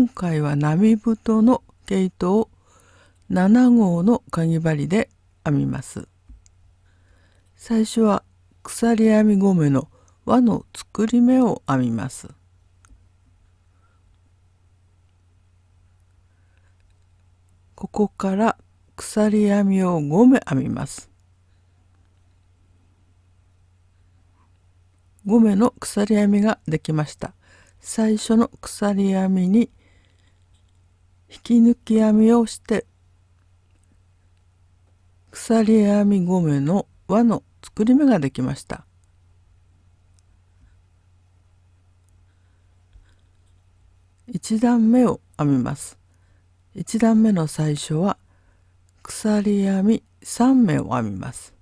今回は波太の毛糸を7号のかぎ針で編みます。最初は鎖編み5目の輪の作り目を編みます。ここから鎖編みを5目編みます。5目の鎖編みができました。最初の鎖編みに引き抜き編みをして鎖編み5目の輪の作り目ができました。1段目を編みます。1段目の最初は鎖編み3目を編みます。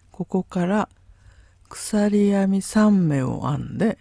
ここから鎖編み3目を編んで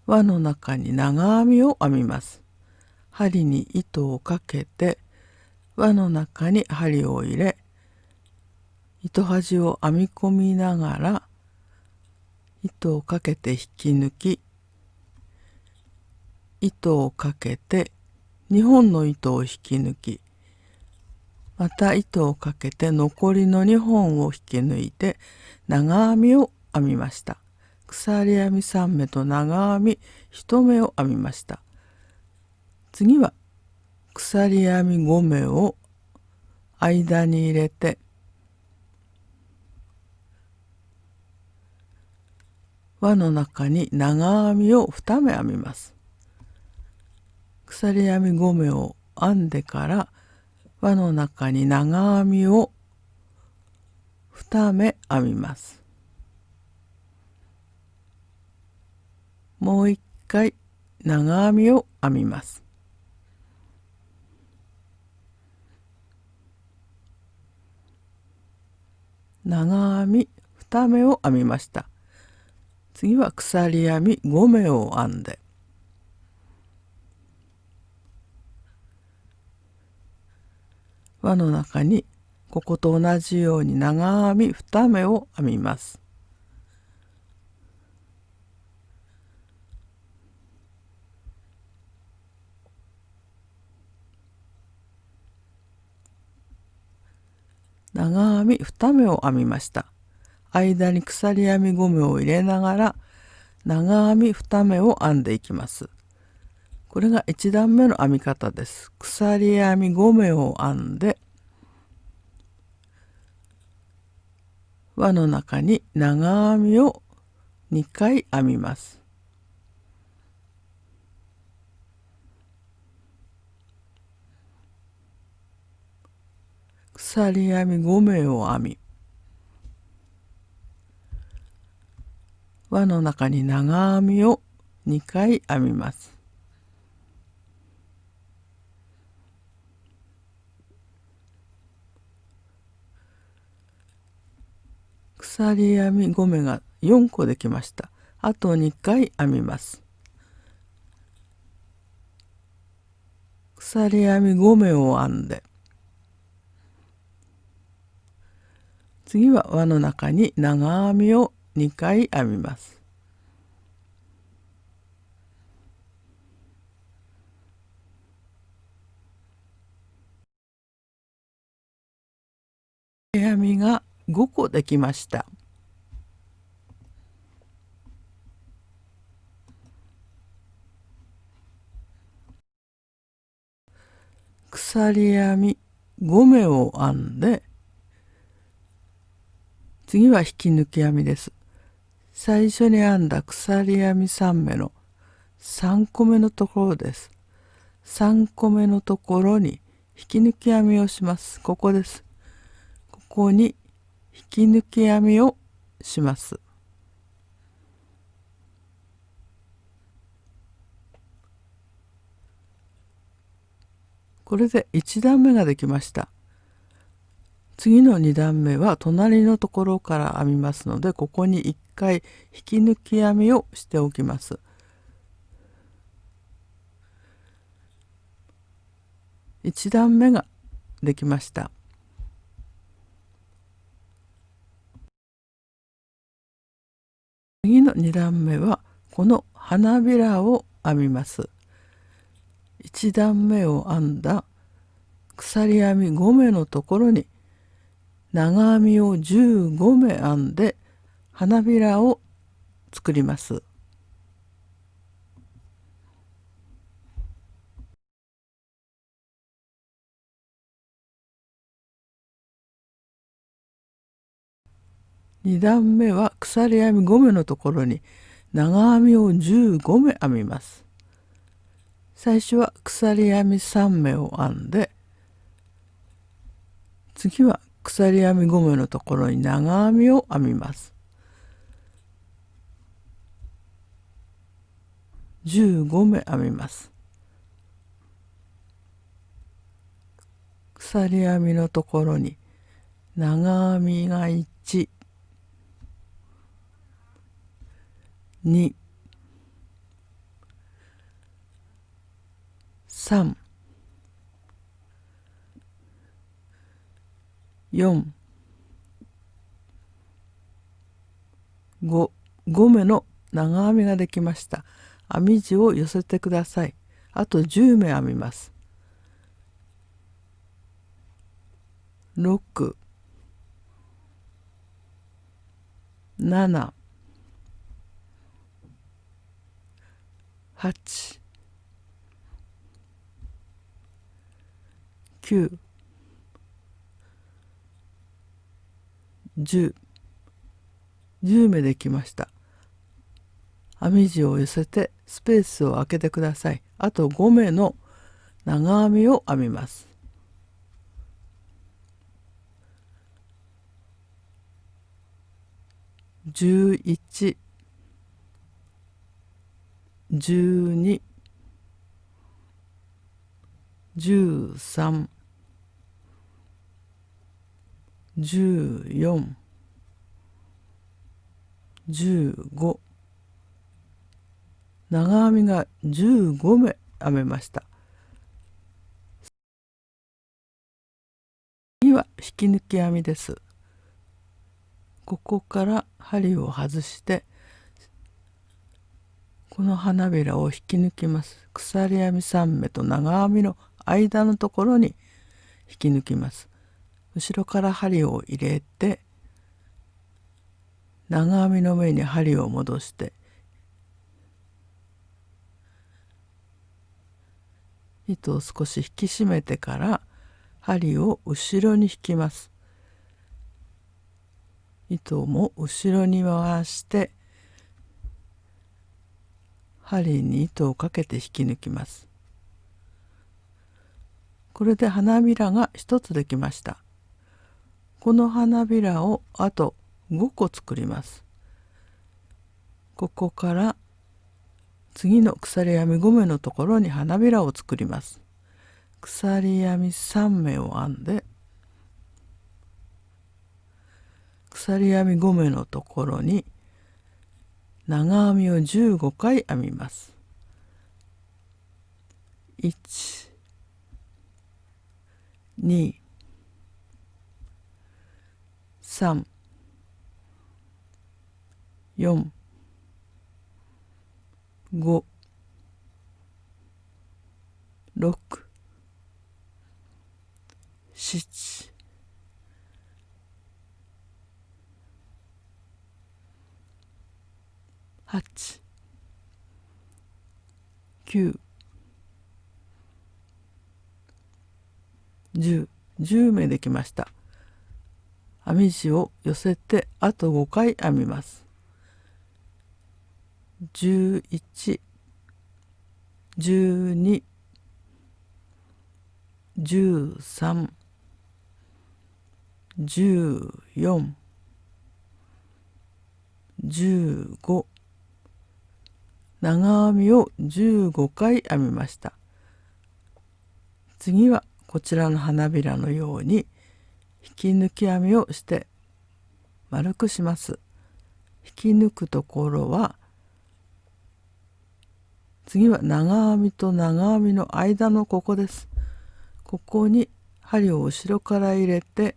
輪の中に長編みを編みます。針に糸をかけて輪の中に針を入れ糸端を編み込みながら糸をかけて引き抜き糸をかけて2本の糸を引き抜きまた糸をかけて残りの2本を引き抜いて長編みを編みました。鎖編み3目と長編み1目を編みました。次は鎖編み5目を間に入れて輪の中に長編みを2目編みます。鎖編み5目を編んでから輪の中に長編みを2目編みます。もう一回長編みを編みます。長編み2目を編みました。次は鎖編み5目を編んで輪の中にここと同じように長編み2目を編みます。長編み2目を編みました。間に鎖編み5目を入れながら長編み2目を編んでいきます。これが1段目の編み方です。鎖編み5目を編んで輪の中に長編みを2回編みます。鎖編み5目を編み輪の中に長編みを2回編みます。鎖編み5目が4個できました。あと2回編みます。鎖編み5目を編んで次は輪の中に長編みを2回編みます。編みが5個できました。鎖編み5目を編んで次は引き抜き編みです。最初に編んだ鎖編み3目の3個目のところです。3個目のところに引き抜き編みをします。ここです。ここに引き抜き編みをします。これで1段目ができました。次の2段目は隣のところから編みますのでここに1回引き抜き編みをしておきます。1段目ができました。次の2段目はこの花びらを編みます。1段目を編んだ鎖編み5目のところに長編みを15目編んで花びらを作ります。2段目は鎖編み5目のところに長編みを15目編みます。最初は鎖編み3目を編んで、次は鎖編み5目のところに長編みを編みます。15目編みます。鎖編みのところに長編みが1、2、3、4、5目の長編みができました。編み地を寄せてください。あと10目編みます。6、7、8、9、10、10目できました。編み地を寄せてスペースを空けてください。あと5目の長編みを編みます。11、12、13、14、15、長編みが15目編めました。次は引き抜き編みです。ここから針を外してこの花びらを引き抜きます。鎖編み3目と長編みの間のところに引き抜きます。後ろから針を入れて長編みの目に針を戻して糸を少し引き締めてから針を後ろに引きます。糸も後ろに回して針に糸をかけて引き抜きます。これで花びらが1つできました。この花びらをあと5個作ります。ここから次の鎖編み5目のところに花びらを作ります。鎖編み3目を編んで鎖編み5目のところに長編みを15回編みます。1、2、3、4、5、6、7、8、9、10、10目できました。編み地を寄せてあと5回編みます。11、12、13、14、15、長編みを15回編みました。次はこちらの花びらのように引き抜き編みをして丸くします。引き抜くところは次は長編みと長編みの間のここです。ここに針を後ろから入れて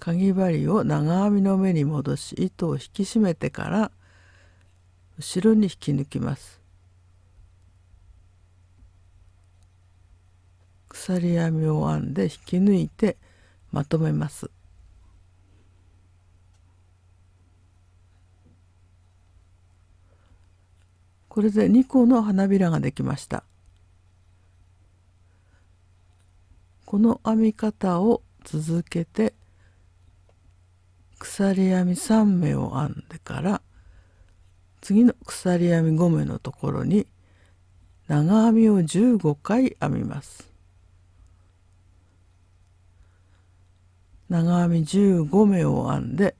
かぎ針を長編みの目に戻し糸を引き締めてから後ろに引き抜きます。鎖編みを編んで引き抜いてまとめます。これで2個の花びらができました。この編み方を続けて鎖編み3目を編んでから次の鎖編み5目のところに長編みを15回編みます。長編み15目を編んで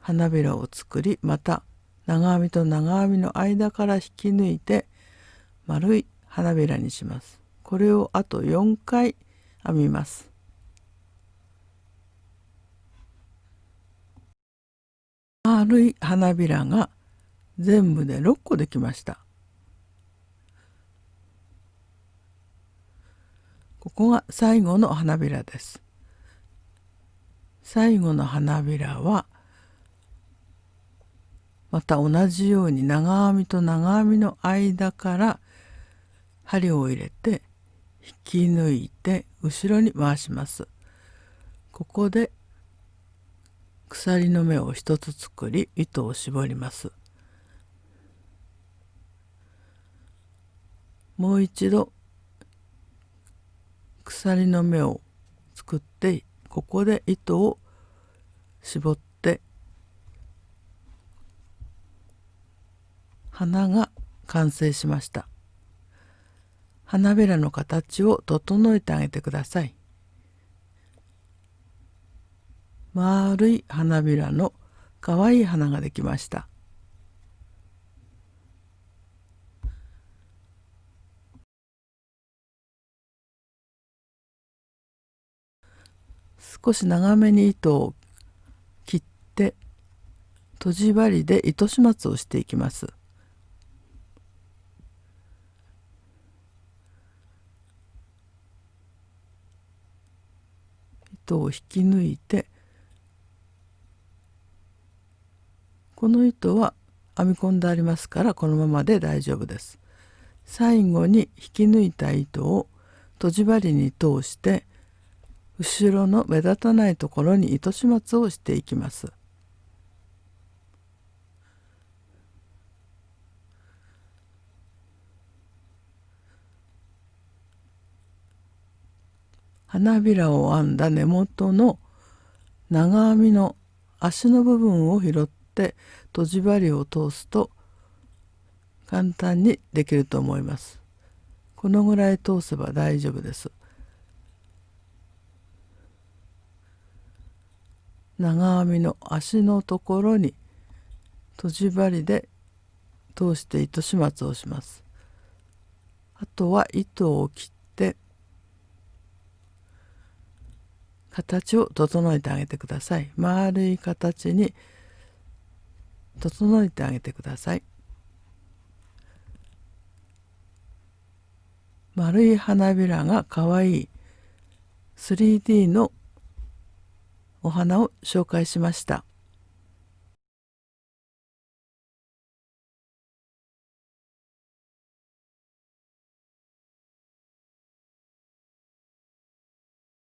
花びらを作り、また長編みと長編みの間から引き抜いて丸い花びらにします。これをあと4回編みます。丸い花びらが全部で6個できました。ここが最後の花びらです。最後の花びらはまた同じように長編みと長編みの間から針を入れて引き抜いて後ろに回します。ここで鎖の目を一つ作り糸を絞ります。もう一度鎖の目を作ってここで糸を絞って花が完成しました。花びらの形を整えてあげてください。丸い花びらのかわいい花ができました。少し長めに糸を切ってとじ針で糸始末をしていきます。糸を引き抜いて、この糸は編み込んでありますからこのままで大丈夫です。最後に引き抜いた糸をとじ針に通して後ろの目立たないところに糸始末をしていきます。花びらを編んだ根元の長編みの足の部分を拾ってとじ針を通すと簡単にできると思います。このぐらい通せば大丈夫です。長編みの足のところにとじ針で通して糸始末をします。あとは糸を切って形を整えてあげてください。丸い形に整えてあげてください。丸い花びらがかわいい 3D のお花を紹介しました。